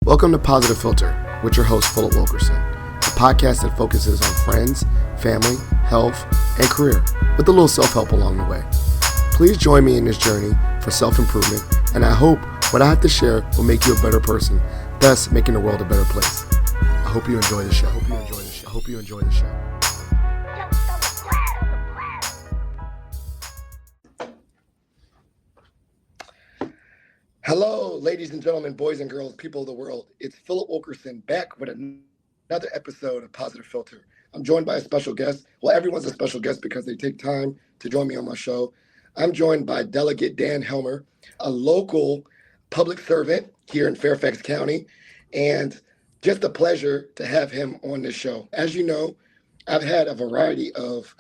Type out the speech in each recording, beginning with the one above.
Welcome to Positive Filter with your host, Philip Wilkerson, a podcast that focuses on friends, family, health, and career, with a little self-help along the way. Please join me in this journey for self-improvement, and I hope what I have to share will make you a better person, thus making the world a better place. I hope you enjoy the show. I hope you enjoy the show. Hello, ladies and gentlemen, boys and girls, people of the world. It's Philip Wilkerson back with another episode of Positive Filter. I'm joined by a special guest. Well, everyone's a special guest because they take time to join me on my show. I'm joined by Delegate Dan Helmer, a local public servant here in Fairfax County, and just a pleasure to have him on this show. As you know, I've had a variety of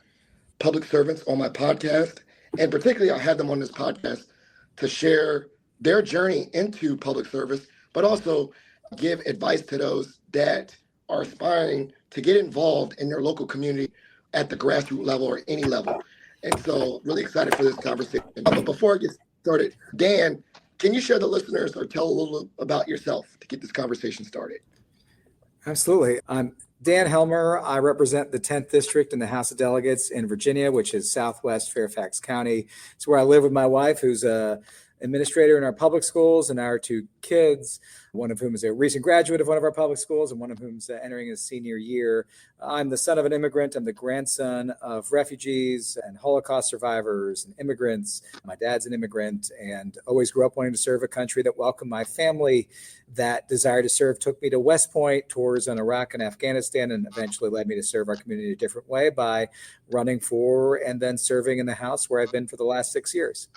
public servants on my podcast, and particularly I had them on this podcast to share their journey into public service, but also give advice to those that are aspiring to get involved in their local community at the grassroots level or any level. And so really excited for this conversation. But before I get started, Dan, can you share the listeners or tell a little about yourself to get this conversation started? Absolutely. I'm Dan Helmer. I represent the 10th District in the House of Delegates in Virginia, which is Southwest Fairfax County. It's where I live with my wife, who's a administrator in our public schools, and our two kids, one of whom is a recent graduate of one of our public schools and one of whom's entering his senior year. I'm the son of an immigrant. I'm the grandson of refugees and Holocaust survivors and immigrants. My dad's an immigrant and always grew up wanting to serve a country that welcomed my family. That desire to serve took me to West Point, tours on Iraq and Afghanistan, and eventually led me to serve our community a different way by running for and then serving in the House, where I've been for the last 6 years.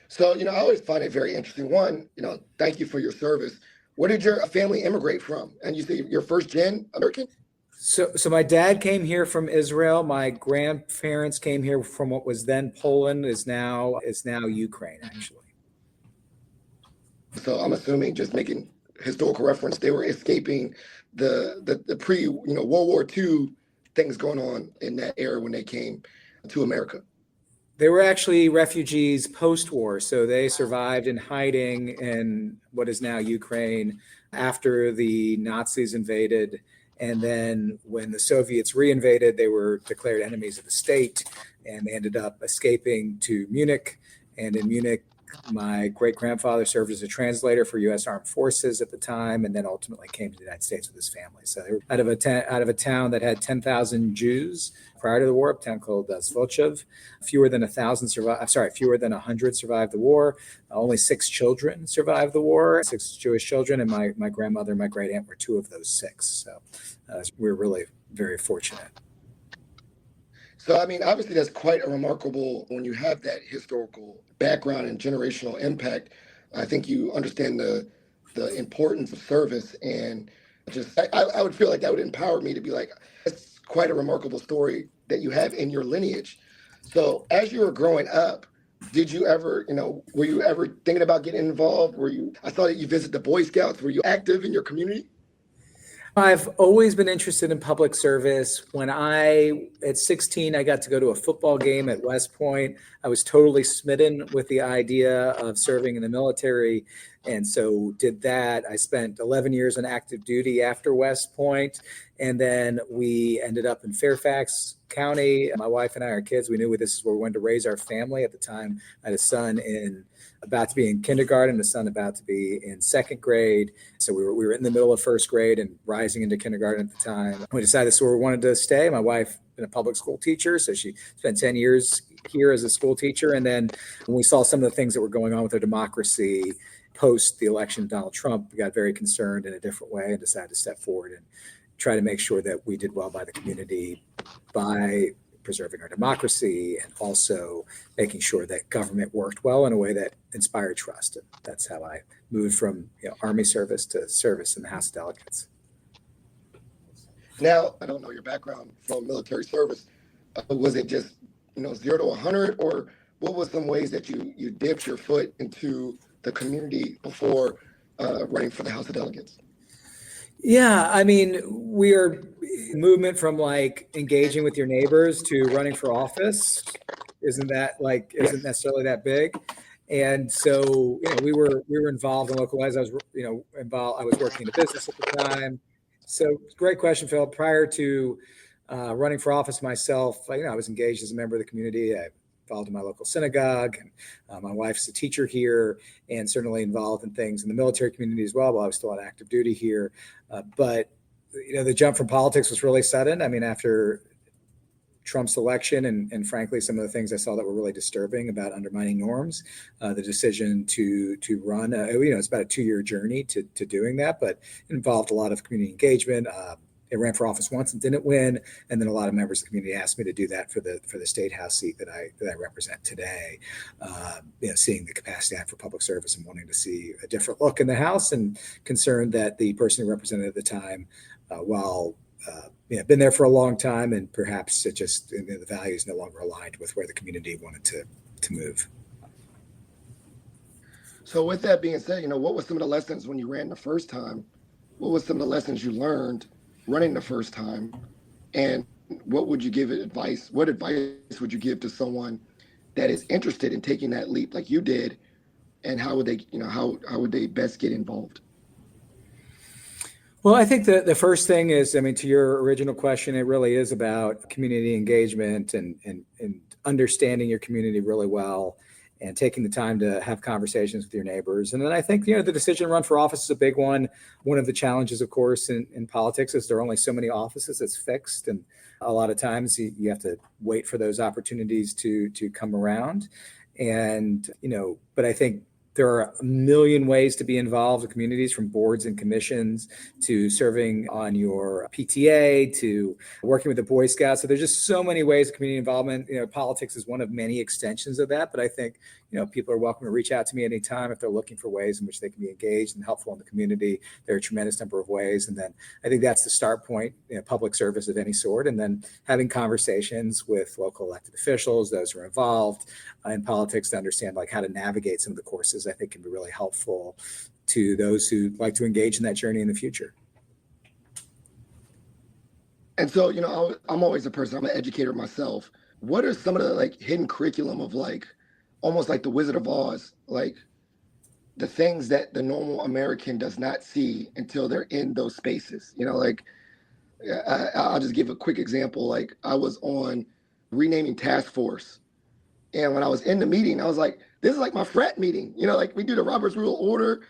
So, I always find it very interesting. One, thank you for your service. Where did your family immigrate from? And you say you're first gen American? So my dad came here from Israel. My grandparents came here from what was then Poland, is now Ukraine, actually. So I'm assuming, just making historical reference, they were escaping the pre, World War II things going on in that era when they came to America. They were actually refugees post-war, so they survived in hiding in what is now Ukraine after the Nazis invaded. And then when the Soviets reinvaded, they were declared enemies of the state, and they ended up escaping to Munich. And in Munich, my great-grandfather served as a translator for U.S. Armed Forces at the time, and then ultimately came to the United States with his family. So they were out of a town that had 10,000 Jews prior to the war, a town called Zvolchev. Fewer than 100 survived the war. Only 6 children survived the war, 6 Jewish children, and my grandmother and my great aunt were 2 of those 6. So we're really very fortunate. So, obviously that's quite a remarkable, when you have that historical background and generational impact. I think you understand the importance of service, and just I would feel like that would empower me to be like, it's quite a remarkable story that you have in your lineage. So as you were growing up, did you ever, were you ever thinking about getting involved? I saw that you visit the Boy Scouts. Were you active in your community? I've always been interested in public service. At 16, I got to go to a football game at West Point. I was totally smitten with the idea of serving in the military, and so did that. I spent 11 years on active duty after West Point, and then we ended up in Fairfax County. My wife and I, our kids, we knew this is where we wanted to raise our family. At the time, I had a son about to be in kindergarten, a son about to be in second grade. So we were in the middle of first grade and rising into kindergarten at the time. We decided this is where we wanted to stay. My wife been a public school teacher, so she spent 10 years here as a school teacher. And then when we saw some of the things that were going on with our democracy post the election of Donald Trump, we got very concerned in a different way and decided to step forward and try to make sure that we did well by the community by preserving our democracy and also making sure that government worked well in a way that inspired trust. And that's how I moved from Army service to service in the House of Delegates. Now, I don't know your background from military service. Was it just 0 to 100, or what was some ways that you dipped your foot into the community before running for the House of Delegates? Yeah, we are movement from engaging with your neighbors to running for office. Isn't necessarily that big. And so, we were involved in local lives. I was, involved. I was working in a business at the time. So, great question, Phil. Prior to running for office myself, I was engaged as a member of the community. I involved in my local synagogue, and my wife's a teacher here, and certainly involved in things in the military community as well while I was still on active duty here. But the jump from politics was really sudden. I mean, after Trump's election and frankly, some of the things I saw that were really disturbing about undermining norms, the decision to run, it's about a 2-year journey to doing that, but it involved a lot of community engagement. I ran for office once and didn't win, and then a lot of members of the community asked me to do that for the state house seat that I represent today. Seeing the capacity I have for public service and wanting to see a different look in the House, and concerned that the person who represented at the time, been there for a long time, and perhaps it just the values no longer aligned with where the community wanted to move. So with that being said, what were some of the lessons when you ran the first time? What was some of the lessons you learned running the first time? And what would you give advice? What advice would you give to someone that is interested in taking that leap like you did? And how would they, how would they best get involved? Well, I think the first thing is, to your original question, it really is about community engagement and understanding your community really well, and taking the time to have conversations with your neighbors. And then I think, the decision to run for office is a big one. One of the challenges, of course, in politics is there are only so many offices. It's fixed. And a lot of times you have to wait for those opportunities to come around. And, but I think there are a million ways to be involved in communities, from boards and commissions to serving on your PTA to working with the Boy Scouts. So there's just so many ways of community involvement. Politics is one of many extensions of that. But I think, people are welcome to reach out to me anytime if they're looking for ways in which they can be engaged and helpful in the community. There are a tremendous number of ways. And then I think that's the start point, public service of any sort. And then having conversations with local elected officials, those who are involved in politics, to understand how to navigate some of the courses, I think can be really helpful to those who like to engage in that journey in the future. And so, I'm always a person, I'm an educator myself. What are some of the hidden curriculum of almost like the Wizard of Oz, the things that the normal American does not see until they're in those spaces? I'll just give a quick example. I was on renaming task force. And when I was in the meeting, I was like, this is like my frat meeting. We do the Robert's Rule of Order.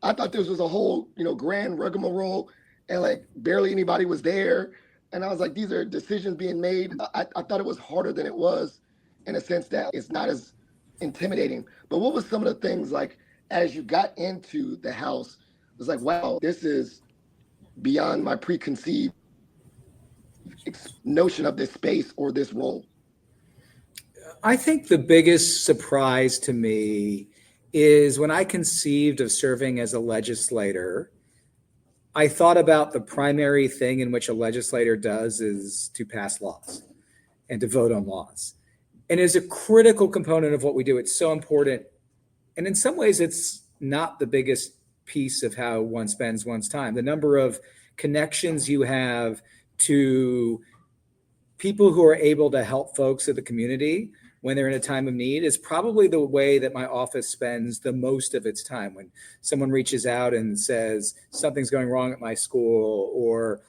I thought this was a whole, grand rigmarole, and barely anybody was there. And I was like, these are decisions being made. I thought it was harder than it was, in a sense that it's not as intimidating. But what was some of the things as you got into the House, it was wow, this is beyond my preconceived notion of this space or this role? I think the biggest surprise to me is when I conceived of serving as a legislator, I thought about the primary thing in which a legislator does is to pass laws and to vote on laws. And it's a critical component of what we do. It's so important. And in some ways, it's not the biggest piece of how one spends one's time. The number of connections you have to people who are able to help folks in the community when they're in a time of need is probably the way that my office spends the most of its time. When someone reaches out and says something's going wrong at my school, or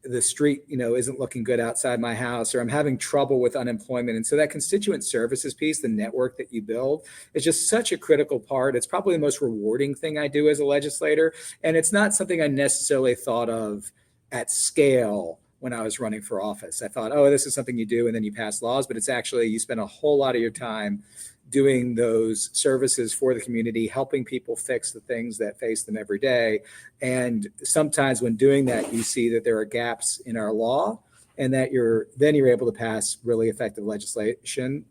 the street, isn't looking good outside my house, or I'm having trouble with unemployment. And so that constituent services piece, the network that you build, is just such a critical part. It's probably the most rewarding thing I do as a legislator. And it's not something I necessarily thought of at scale when I was running for office. I thought, this is something you do and then you pass laws, but it's actually, you spend a whole lot of your time doing those services for the community, helping people fix the things that face them every day. And sometimes when doing that, you see that there are gaps in our law, and that you're able to pass really effective legislation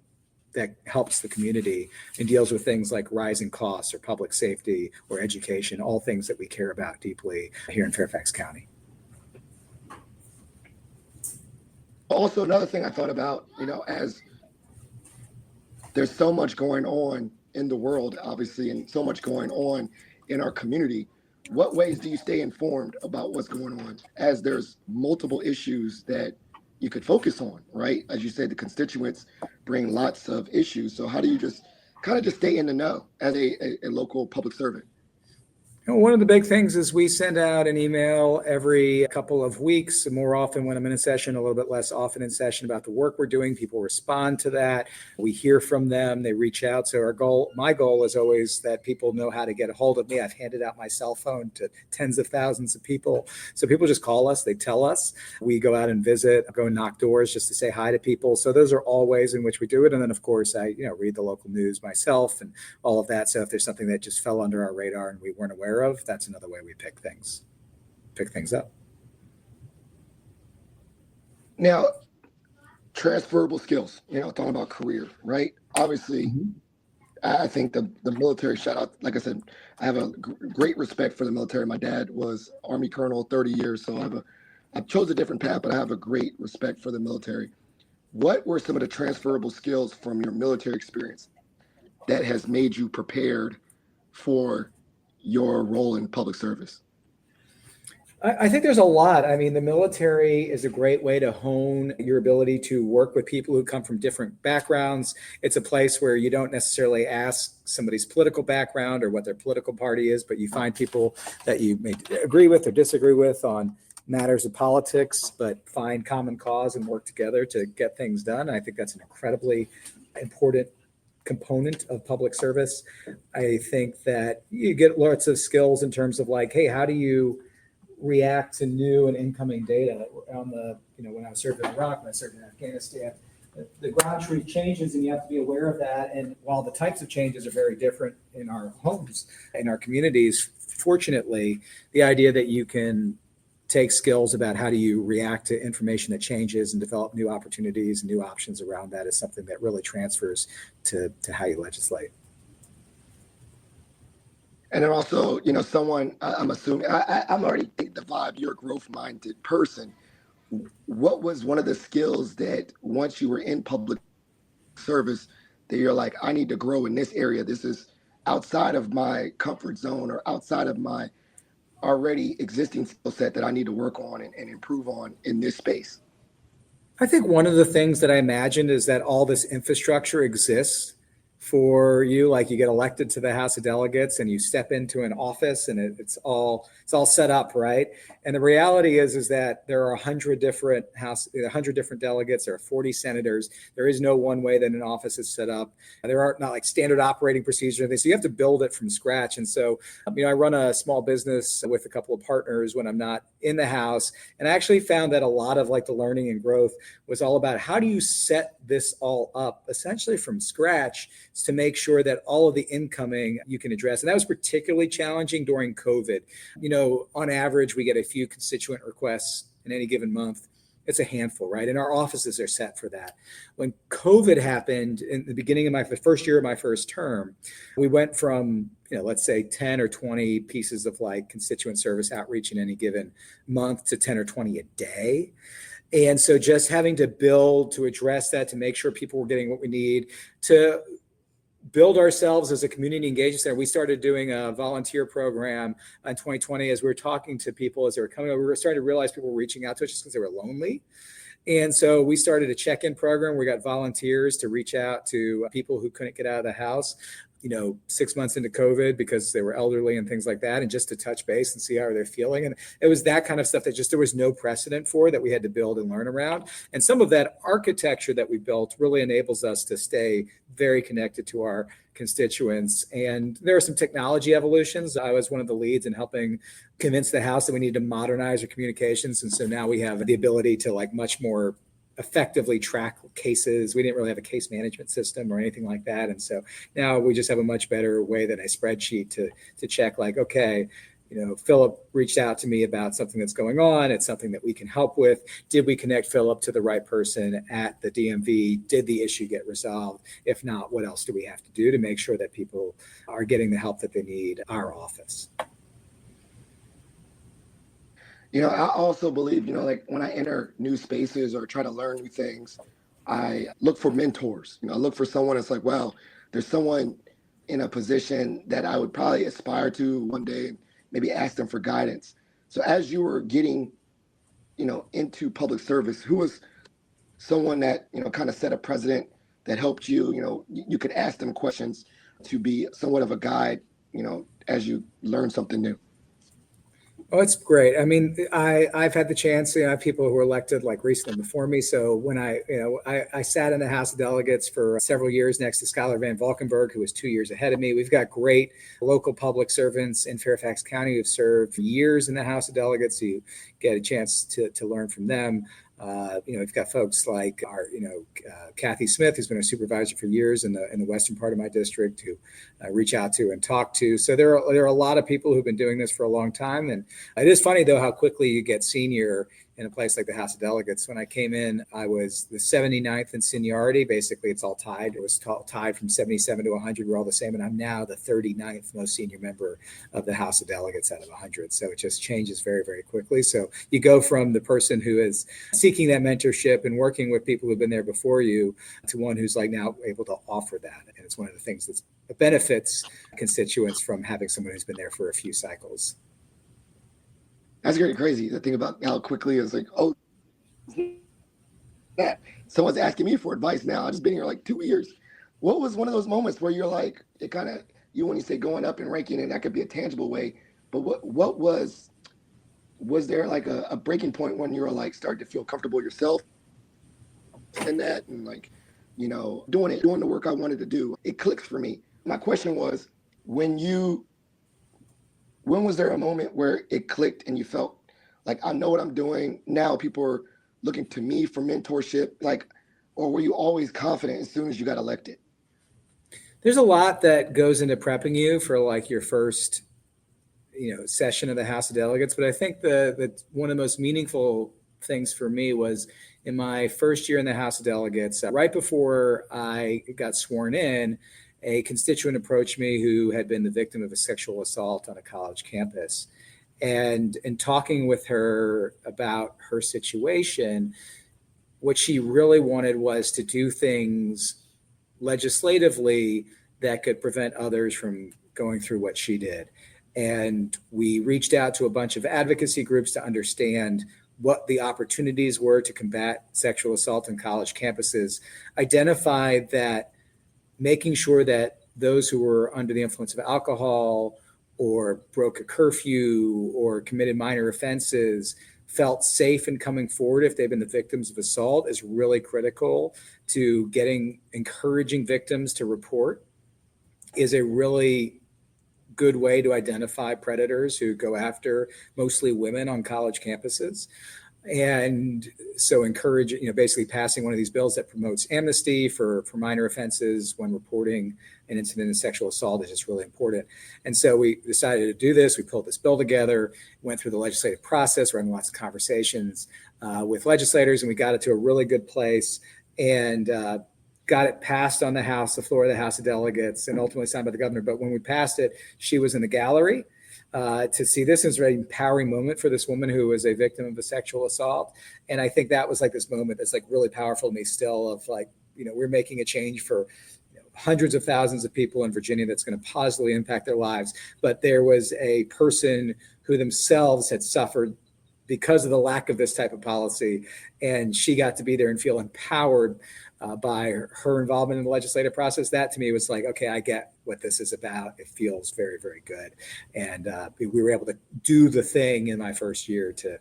that helps the community and deals with things like rising costs or public safety or education, all things that we care about deeply here in Fairfax County. Also, another thing I thought about, as there's so much going on in the world, obviously, and so much going on in our community, what ways do you stay informed about what's going on, as there's multiple issues that you could focus on, right? As you said, the constituents bring lots of issues. So how do you just kind of just stay in the know as a local public servant? One of the big things is we send out an email every couple of weeks, more often when I'm in a session, a little bit less often in session, about the work we're doing. People respond to that. We hear from them. They reach out. So my goal is always that people know how to get a hold of me. I've handed out my cell phone to tens of thousands of people. So people just call us. They tell us. We go out and visit, go and knock doors just to say hi to people. So those are all ways in which we do it. And then, of course, I read the local news myself and all of that. So if there's something that just fell under our radar and we weren't aware of, that's another way we pick things up. Now, transferable skills, talking about career, right? Obviously, I think the military, shout out, like I said, I have a great respect for the military. My dad was Army Colonel 30 years, so I've chose a different path, but I have a great respect for the military. What were some of the transferable skills from your military experience that has made you prepared for your role in public service? I think there's a lot. I mean, the military is a great way to hone your ability to work with people who come from different backgrounds. It's a place where you don't necessarily ask somebody's political background or what their political party is, but you find people that you may agree with or disagree with on matters of politics, but find common cause and work together to get things done. I think that's an incredibly important component of public service. I think that you get lots of skills in terms of like, hey, how do you react to new and incoming data? When I served in Iraq, when I served in Afghanistan, the ground truth changes and you have to be aware of that. And while the types of changes are very different in our homes, in our communities, fortunately, the idea that you can take skills about how do you react to information that changes and develop new opportunities and new options around that is something that really transfers to how you legislate. And then also, I'm assuming, I'm already getting the vibe, you're a growth-minded person. What was one of the skills that once you were in public service that you're like, I need to grow in this area. This is outside of my comfort zone or outside of my already existing skill set that I need to work on and improve on in this space? I think one of the things that I imagined is that all this infrastructure exists for you, like you get elected to the House of Delegates and you step into an office and it's all set up, right? And the reality is that there are 100 different delegates, there are 40 senators. There is no one way that an office is set up. There are not like standard operating procedures or anything. So you have to build it from scratch. And so, I run a small business with a couple of partners when I'm not in the House. And I actually found that a lot of like the learning and growth was all about how do you set this all up essentially from scratch to make sure that all of the incoming you can address. And that was particularly challenging during COVID. On average, we get a few constituent requests in any given month. It's a handful, right? And our offices are set for that. When COVID happened in the beginning of the first year of my first term, we went from, let's say 10 or 20 pieces of like constituent service outreach in any given month to 10 or 20 a day. And so just having to build to address that, to make sure people were getting what we need, to build ourselves as a community engagement center. We started doing a volunteer program in 2020 as we were talking to people as they were coming over. We were starting to realize people were reaching out to us just because they were lonely. And so we started a check-in program. We got volunteers to reach out to people who couldn't get out of the house, 6 months into COVID because they were elderly and things like that, and just to touch base and see how they're feeling. And it was that kind of stuff that just there was no precedent for that we had to build and learn around. And some of that architecture that we built really enables us to stay very connected to our constituents. And there are some technology evolutions. I was one of the leads in helping convince the House that we need to modernize our communications. And so now we have the ability to like much more effectively track cases. We didn't really have a case management system or anything like that. And so now we just have a much better way than a spreadsheet to check like, okay, Philip reached out to me about something that's going on. It's something that we can help with. Did we connect Philip to the right person at the DMV? Did the issue get resolved? If not, what else do we have to do to make sure that people are getting the help that they need at our office? I also believe, like when I enter new spaces or try to learn new things, I look for mentors. I look for someone that's like, well, there's someone in a position that I would probably aspire to one day, maybe ask them for guidance. So as you were getting, into public service, who was someone that, kind of set a precedent that helped you, you could ask them questions to be somewhat of a guide, as you learn something new? Oh, it's great. I mean, I've had the chance, I have people who were elected like recently before me. So when I sat in the House of Delegates for several years next to Schuyler Van Valkenburg, who was 2 years ahead of me. We've got great local public servants in Fairfax County who've served years in the House of Delegates. So you get a chance to learn from them. We've got folks like our, Kathy Smith, who's been a supervisor for years in the western part of my district, who I reach out to and talk to. So there are a lot of people who've been doing this for a long time. And it is funny, though, how quickly you get senior in a place like the House of Delegates. When I came in, I was the 79th in seniority. Basically, it's all tied. It was tied from 77 to 100. We're all the same. And I'm now the 39th most senior member of the House of Delegates out of 100. So it just changes very, very quickly. So you go from the person who is seeking that mentorship and working with people who've been there before you to one who's like now able to offer that. And it's one of the things that benefits constituents from having someone who's been there for a few cycles. That's very crazy to think about how quickly it's like, oh, that someone's asking me for advice now. I've just been here like 2 years. What was one of those moments where you're like, it kind of, when you say going up and ranking, and that could be a tangible way, but what was there like a breaking point when you were like starting to feel comfortable yourself in that, and like, doing the work I wanted to do? It clicked for me. My question was, when was there a moment where it clicked and you felt like, I know what I'm doing now, people are looking to me for mentorship, like, or were you always confident as soon as you got elected? There's a lot that goes into prepping you for like your first, session of the House of Delegates. But I think that one of the most meaningful things for me was in my first year in the House of Delegates, right before I got sworn in, a constituent approached me who had been the victim of a sexual assault on a college campus. And in talking with her about her situation, what she really wanted was to do things legislatively that could prevent others from going through what she did. And we reached out to a bunch of advocacy groups to understand what the opportunities were to combat sexual assault on college campuses, identified that making sure that those who were under the influence of alcohol or broke a curfew or committed minor offenses felt safe in coming forward if they've been the victims of assault is really critical to encouraging victims to report, is a really good way to identify predators who go after mostly women on college campuses. And so basically passing one of these bills that promotes amnesty for minor offenses when reporting an incident of sexual assault is just really important. And so we decided to do this. We pulled this bill together, went through the legislative process, we're having lots of conversations with legislators, and we got it to a really good place and got it passed on the floor of the House of Delegates, and ultimately signed by the governor. But when we passed it, she was in the gallery to see this. Is a very empowering moment for this woman who was a victim of a sexual assault. And I think that was like this moment that's like really powerful to me still, of like, we're making a change for hundreds of thousands of people in Virginia that's going to positively impact their lives. But there was a person who themselves had suffered because of the lack of this type of policy. And she got to be there and feel empowered by her involvement in the legislative process. That to me was like, okay, I get what this is about. It feels very, very good. And we were able to do the thing in my first year to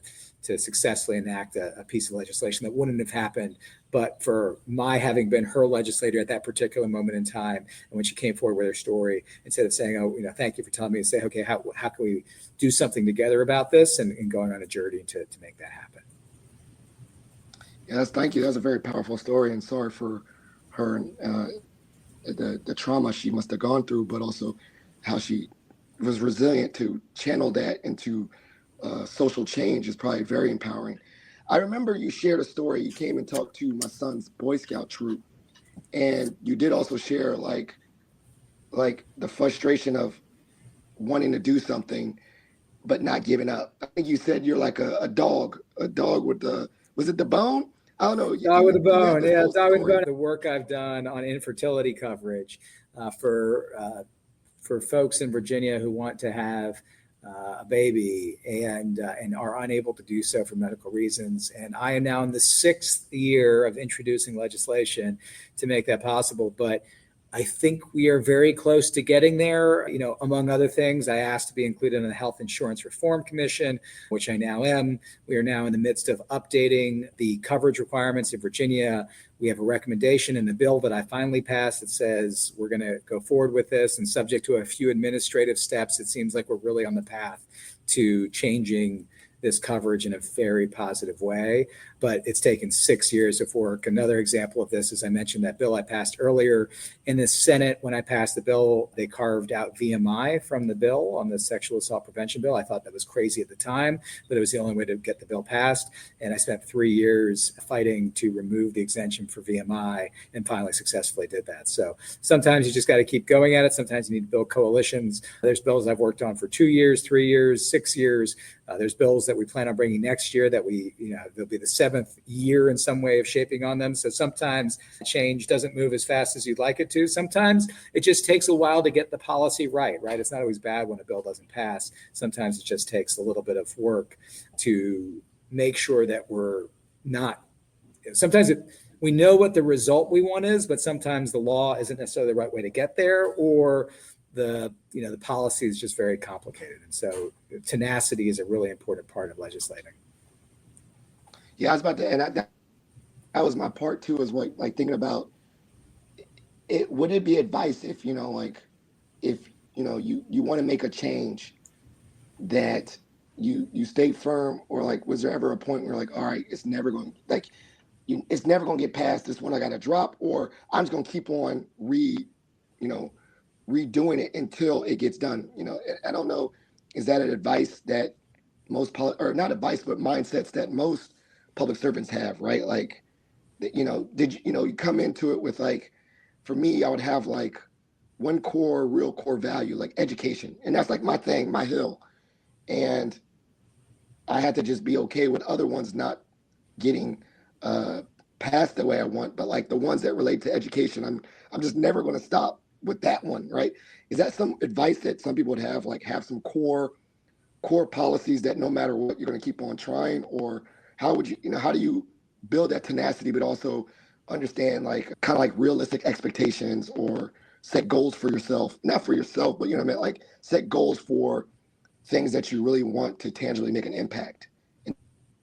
successfully enact a piece of legislation that wouldn't have happened but for my having been her legislator at that particular moment in time. And when she came forward with her story, instead of saying, oh, thank you for telling me, to say, okay, how can we do something together about this, and going on a journey to make that happen. Yes, thank you. That's a very powerful story, and sorry for her, the trauma she must have gone through, but also how she was resilient to channel that into social change is probably very empowering. I remember you shared a story. You came and talked to my son's Boy Scout troop, and you did also share like the frustration of wanting to do something but not giving up. I think you said you're like a dog with was it the bone? I don't know. Dog with a bone. Yeah, dog with a bone. The work I've done on infertility coverage for folks in Virginia who want to have a baby and are unable to do so for medical reasons. And I am now in the 6th year of introducing legislation to make that possible. But I think we are very close to getting there. Among other things, I asked to be included in the Health Insurance Reform Commission, which I now am. We are now in the midst of updating the coverage requirements in Virginia. We have a recommendation in the bill that I finally passed that says we're going to go forward with this, and subject to a few administrative steps, it seems like we're really on the path to changing this coverage in a very positive way. But it's taken 6 years of work. Another example of this, as I mentioned, that bill I passed earlier in the Senate. When I passed the bill, they carved out VMI from the bill on the sexual assault prevention bill. I thought that was crazy at the time, but it was the only way to get the bill passed. And I spent 3 years fighting to remove the exemption for VMI and finally successfully did that. So sometimes you just got to keep going at it. Sometimes you need to build coalitions. There's bills I've worked on for 2 years, 3 years, 6 years. There's bills that we plan on bringing next year that they'll be the 7th year in some way of shaping on them. So sometimes change doesn't move as fast as you'd like it to. Sometimes it just takes a while to get the policy right? It's not always bad when a bill doesn't pass. Sometimes it just takes a little bit of work to make sure that we're not, sometimes we know what the result we want is, but sometimes the law isn't necessarily the right way to get there, or the policy is just very complicated. And so tenacity is a really important part of legislating. Yeah, I was about to, and that was my part too, is what, like, thinking about it. Would it be advice if, you want to make a change, that you stay firm, or like, was there ever a point where, like, all right, it's never going to get past this one, I got to drop, or I'm just going to keep on redoing it until it gets done? I don't know. Is that an advice that or not advice, but mindsets that most public servants have, right? Like, you come into it with, like, for me, I would have like one real core value, like education. And that's like my thing, my hill. And I had to just be okay with other ones not getting passed the way I want. But like the ones that relate to education, I'm just never going to stop with that one, right? Is that some advice that some people would have, like have some core policies that no matter what, you're going to keep on trying? Or how would how do you build that tenacity, but also understand, like, kind of like realistic expectations, or set goals for yourself, not for yourself, but like set goals for things that you really want to tangibly make an impact?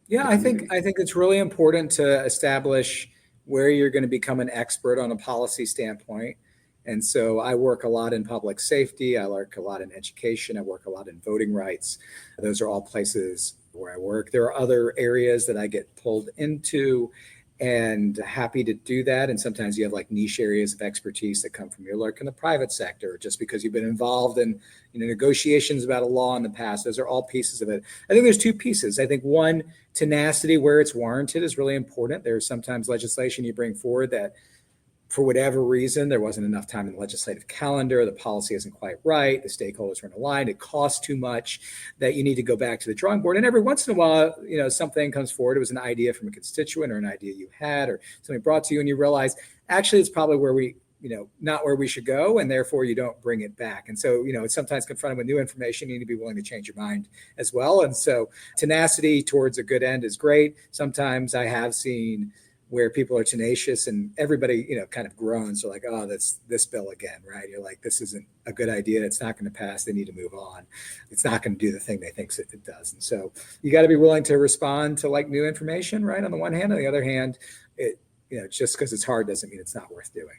Yeah, I think it's really important to establish where you're going to become an expert on a policy standpoint. And so I work a lot in public safety. I work a lot in education. I work a lot in voting rights. Those are all places where I work. There are other areas that I get pulled into, and happy to do that. And sometimes you have like niche areas of expertise that come from your work in the private sector, just because you've been involved in negotiations about a law in the past. Those are all pieces of it. I think there's two pieces. I think one, tenacity where it's warranted is really important. There's sometimes legislation you bring forward that, for whatever reason, there wasn't enough time in the legislative calendar, the policy isn't quite right, the stakeholders weren't aligned, it costs too much, that you need to go back to the drawing board. And every once in a while, something comes forward. It was an idea from a constituent, or an idea you had, or something brought to you, and you realize, actually, it's probably where we, not where we should go, and therefore you don't bring it back. And so, it's sometimes confronted with new information, you need to be willing to change your mind as well. And so tenacity towards a good end is great. Sometimes I have seen where people are tenacious and everybody, kind of groans. They're like, oh, that's this bill again, right? You're like, this isn't a good idea. It's not going to pass. They need to move on. It's not going to do the thing they think it does. And so you got to be willing to respond to like new information, right? On the one hand. On the other hand, just because it's hard doesn't mean it's not worth doing.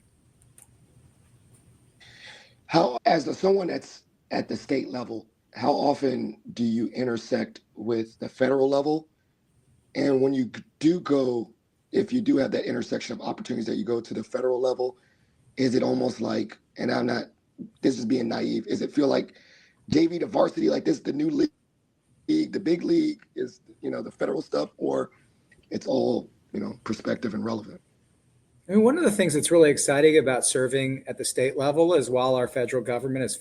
How, as someone that's at the state level, how often do you intersect with the federal level? And when you do go, if you do have that intersection of opportunities that you go to the federal level, is it almost like, and this is being naive, is it feel like JV to varsity, like this is the new league, the big league is, the federal stuff, or it's all, perspective and relevant? I mean, one of the things that's really exciting about serving at the state level is, while our federal government is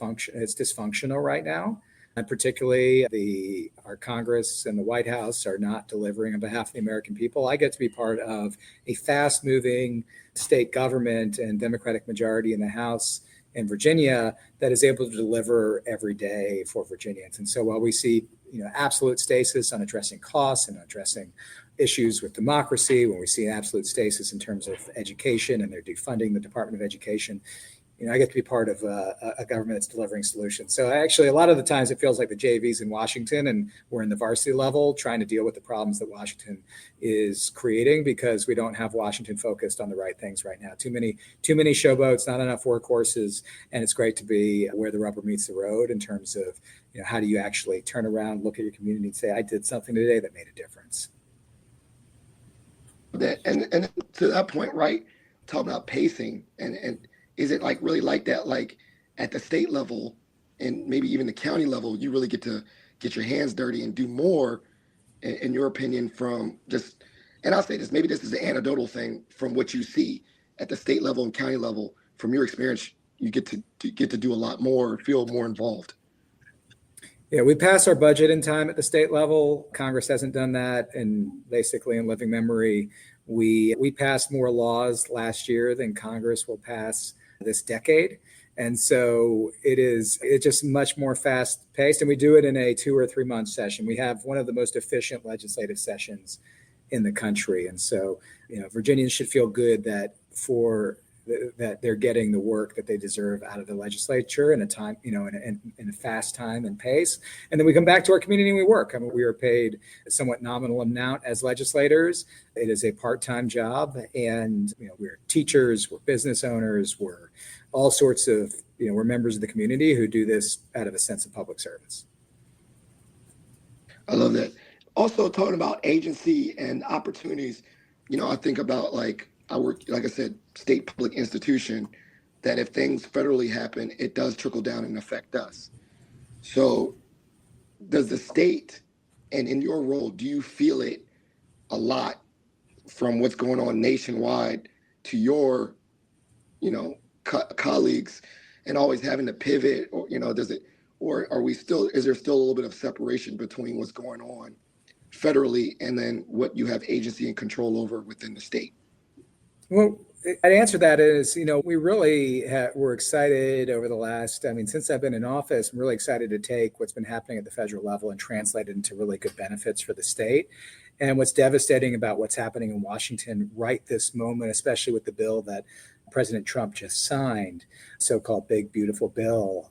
dysfunctional right now, and particularly our Congress and the White House are not delivering on behalf of the American people, I get to be part of a fast-moving state government and Democratic majority in the House in Virginia that is able to deliver every day for Virginians. And so while we see absolute stasis on addressing costs and addressing issues with democracy, when we see absolute stasis in terms of education and they're defunding the Department of Education, I get to be part of a government that's delivering solutions. So actually, a lot of the times it feels like the JV's in Washington and we're in the varsity level trying to deal with the problems that Washington is creating because we don't have Washington focused on the right things right now. Too many showboats, not enough workhorses, and it's great to be where the rubber meets the road in terms of how do you actually turn around, look at your community, and say, I did something today that made a difference. And to that point, right? Talking about pacing and is it really like that, like at the state level and maybe even the county level, you really get to get your hands dirty and do more, in your opinion, from just, and I'll say this, maybe this is an anecdotal thing from what you see at the state level and county level, from your experience, you get to do a lot more, feel more involved. Yeah, we pass our budget in time at the state level. Congress hasn't done that, and basically in living memory, we passed more laws last year than Congress will pass this decade. And so it's just much more fast paced, and we do it in a 2 or 3 month session. We have one of the most efficient legislative sessions in the country. And so, Virginians should feel good that they're getting the work that they deserve out of the legislature in a time, in a fast time and pace. And then we come back to our community and we work. I mean, we are paid a somewhat nominal amount as legislators. It is a part-time job, and we're teachers, we're business owners, we're all sorts of, we're members of the community who do this out of a sense of public service. I love that. Also, talking about agency and opportunities, I think about I work, like I said, state public institution, that if things federally happen, it does trickle down and affect us. So does the state, and in your role, do you feel it a lot from what's going on nationwide to your, colleagues, and always having to pivot, or, does it, or is there still a little bit of separation between what's going on federally and then what you have agency and control over within the state? Well, I'd answer that is, we really were excited over the last, since I've been in office, I'm really excited to take what's been happening at the federal level and translate it into really good benefits for the state. And what's devastating about what's happening in Washington right this moment, especially with the bill that President Trump just signed, so-called Big Beautiful Bill,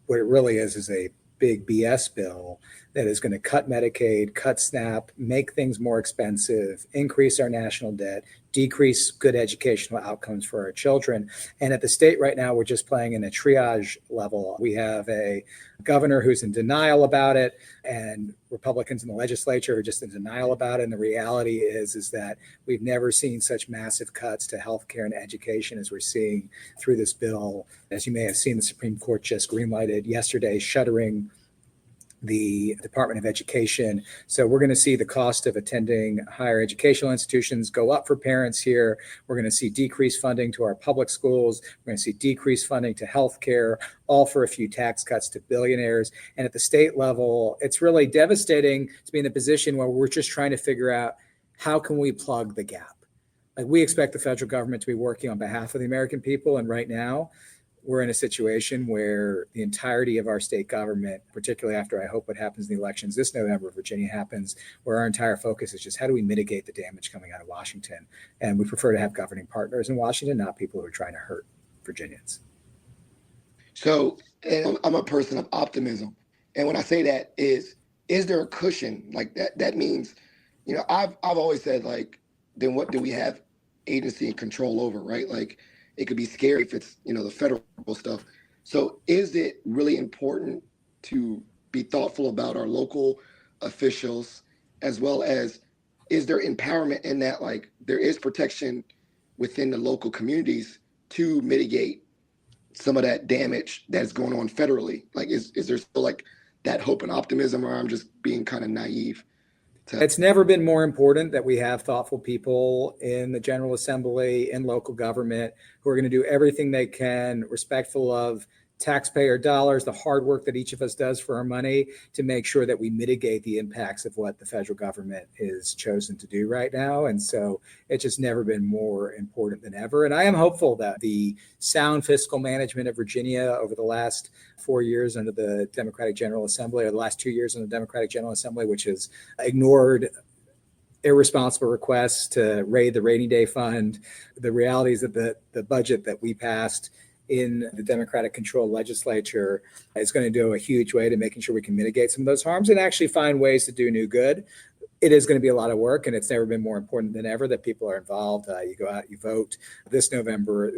what it really is a big BS bill that is going to cut Medicaid, cut SNAP, make things more expensive, increase our national debt, decrease good educational outcomes for our children. And at the state right now, we're just playing in a triage level. We have a governor who's in denial about it, and Republicans in the legislature are just in denial about it. And the reality is that we've never seen such massive cuts to healthcare and education as we're seeing through this bill. As you may have seen, the Supreme Court just greenlighted yesterday, shuttering the Department of Education. So we're going to see the cost of attending higher educational institutions go up for parents here. We're going to see decreased funding to our public schools. We're going to see decreased funding to healthcare, all for a few tax cuts to billionaires. And at the state level, it's really devastating to be in a position where we're just trying to figure out how can we plug the gap. We expect the federal government to be working on behalf of the American people. And right now, we're in a situation where the entirety of our state government, particularly after I hope what happens in the elections this November, Virginia happens, where our entire focus is just how do we mitigate the damage coming out of Washington? And we prefer to have governing partners in Washington, not people who are trying to hurt Virginians. So, and I'm a person of optimism. And when I say that is there a cushion like that? That means, I've always said, then what do we have agency and control over, right? It could be scary if it's, the federal stuff. So is it really important to be thoughtful about our local officials, as well as, is there empowerment in that, there is protection within the local communities to mitigate some of that damage that's going on federally? Is there still that hope and optimism, or I'm just being kind of naive? It's never been more important that we have thoughtful people in the General Assembly, in local government, who are going to do everything they can, respectful of taxpayer dollars, the hard work that each of us does for our money to make sure that we mitigate the impacts of what the federal government is chosen to do right now. And so it's just never been more important than ever. And I am hopeful that the sound fiscal management of Virginia over the last 4 years under the Democratic General Assembly, or the last 2 years in the Democratic General Assembly, which has ignored irresponsible requests to raid the rainy day fund, the realities of the budget that we passed in the Democratic controlled legislature is going to do a huge way to making sure we can mitigate some of those harms and actually find ways to do new good. It is going to be a lot of work, and it's never been more important than ever that people are involved. You go out, you vote this November.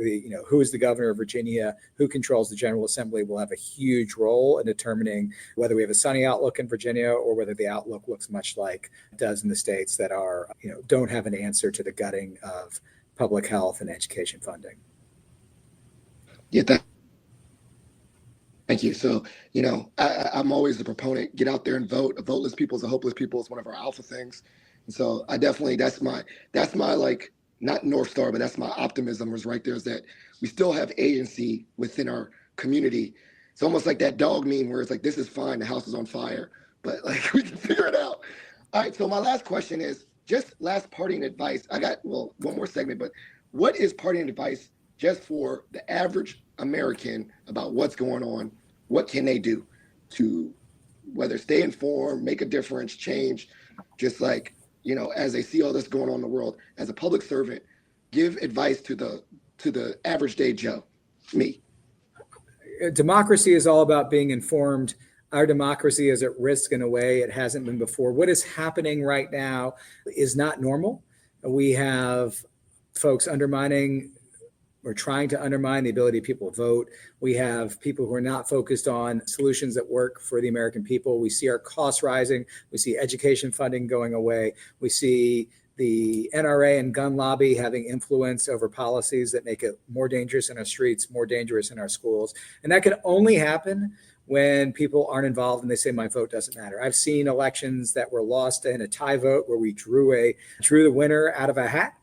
Who is the governor of Virginia, who controls the General Assembly will have a huge role in determining whether we have a sunny outlook in Virginia or whether the outlook looks much like it does in the states that are, don't have an answer to the gutting of public health and education funding. Yeah, thank you. So, I'm always the proponent, get out there and vote. A voteless people is a hopeless people is one of our alpha things. And so I definitely, that's my like, not North Star, but that's my optimism was right there, is that we still have agency within our community. It's almost like that dog meme where it's like, this is fine, the house is on fire, but like we can figure it out. All right, so my last question is just last parting advice. I got, one more segment, but what is parting advice just for the average American about what's going on? What can they do to whether stay informed, make a difference, change, just like, as they see all this going on in the world, as a public servant, give advice to the average day Joe, me. Democracy is all about being informed. Our democracy is at risk in a way it hasn't been before. What is happening right now is not normal. We have folks undermining or trying to undermine the ability of people to vote. We have people who are not focused on solutions that work for the American people. We see our costs rising. We see education funding going away. We see the NRA and gun lobby having influence over policies that make it more dangerous in our streets, more dangerous in our schools. And that can only happen when people aren't involved and they say my vote doesn't matter. I've seen elections that were lost in a tie vote where we drew the winner out of a hat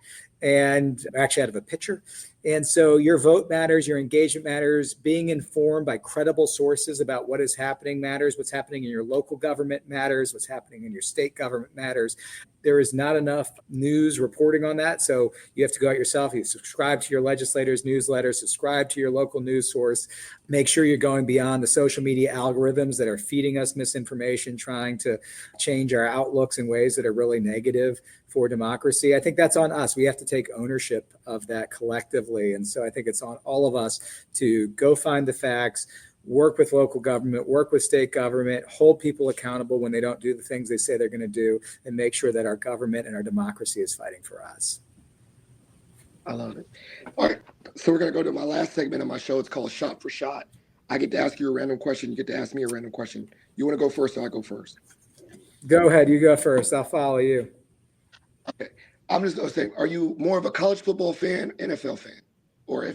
and actually out of a pitcher. And so your vote matters, your engagement matters, being informed by credible sources about what is happening matters, what's happening in your local government matters, what's happening in your state government matters. There is not enough news reporting on that. So you have to go out yourself, you subscribe to your legislator's newsletter, subscribe to your local news source, make sure you're going beyond the social media algorithms that are feeding us misinformation, trying to change our outlooks in ways that are really negative for democracy. I think that's on us. We have to take ownership of that collectively. And so I think it's on all of us to go find the facts, work with local government, work with state government, hold people accountable when they don't do the things they say they're going to do, and make sure that our government and our democracy is fighting for us. I love it. All right. So we're going to go to my last segment of my show. It's called Shot for Shot. I get to ask you a random question. You get to ask me a random question. You want to go first or I go first? Go ahead. You go first. I'll follow you. Okay. I'm just going to say, are you more of a college football fan, NFL fan? Totally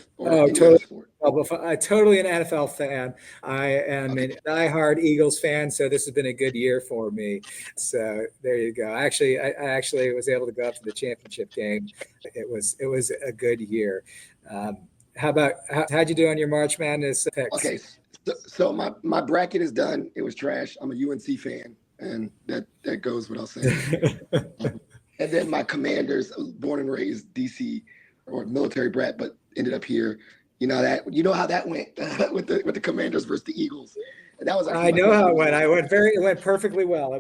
an NFL fan. I am a diehard Eagles fan, so this has been a good year for me. So there you go. I actually was able to go up to the championship game. It was a good year. How'd you do on your March Madness picks? Okay, so my bracket is done. It was trash. I'm a UNC fan, and that goes without saying. And then my Commanders, born and raised DC or military brat, but ended up here. You know how that went with the Commanders versus the Eagles. And that was I know how it went. It went perfectly well.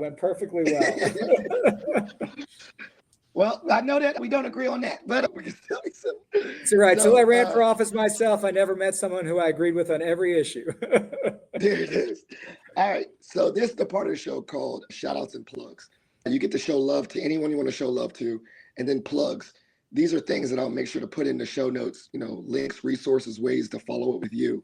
Well, I know that we don't agree on that, but we can still be civil. That's right. So I ran for office myself. I never met someone who I agreed with on every issue. There it is. All right. So this is the part of the show called Shout Outs and Plugs. You get to show love to anyone you want to show love to, and then plugs. These are things that I'll make sure to put in the show notes, links, resources, ways to follow up with you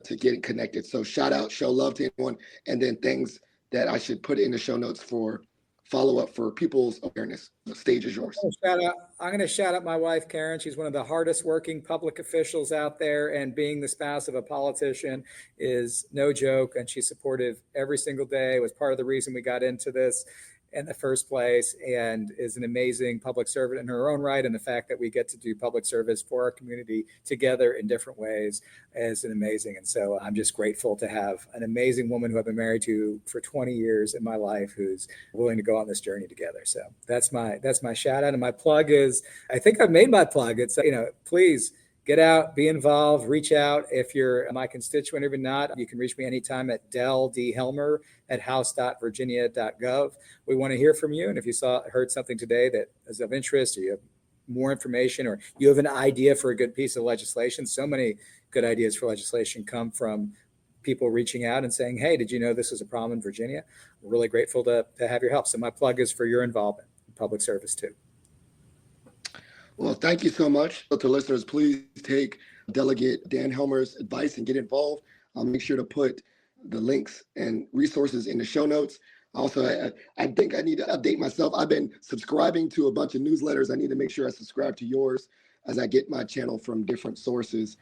to get connected. So shout out, show love to anyone, and then things that I should put in the show notes for follow up for people's awareness. The stage is yours. I'm going to shout out my wife, Karen. She's one of the hardest working public officials out there, and being the spouse of a politician is no joke. And she's supportive every single day. It was part of the reason we got into this. in the first place and is an amazing public servant in her own right. And the fact that we get to do public service for our community together in different ways is amazing. And so I'm just grateful to have an amazing woman who I've been married to for 20 years in my life who's willing to go on this journey together. So that's my shout out. And my plug is, I think I've made my plug. It's, please get out, be involved, reach out. If you're my constituent or even not, you can reach me anytime at D. Helmer at house.virginia.gov. We want to hear from you. And if you heard something today that is of interest, or you have more information, or you have an idea for a good piece of legislation, so many good ideas for legislation come from people reaching out and saying, hey, did you know this is a problem in Virginia? We're really grateful to have your help. So my plug is for your involvement in public service too. Well, thank you so much. To listeners, please take Delegate Dan Helmer's advice and get involved. I'll make sure to put the links and resources in the show notes. Also, I think I need to update myself. I've been subscribing to a bunch of newsletters. I need to make sure I subscribe to yours as I get my channel from different sources.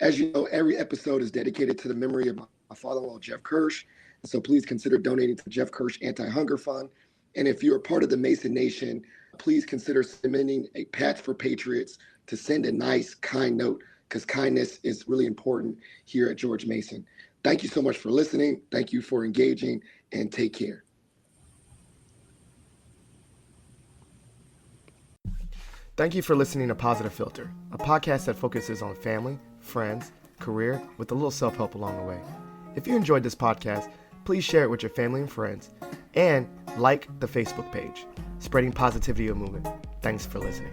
As you know, every episode is dedicated to the memory of my father-in-law, Jeff Kirsch. So please consider donating to the Jeff Kirsch Anti-Hunger Fund. And if you're a part of the Mason Nation, please consider submitting a patch for Patriots to send a nice, kind note, because kindness is really important here at George Mason. Thank you so much for listening. Thank you for engaging, and take care. Thank you for listening to Positive Filter, a podcast that focuses on family, friends, career, with a little self-help along the way. If you enjoyed this podcast, please share it with your family and friends, and like the Facebook page, Spreading Positivity of Movement. Thanks for listening.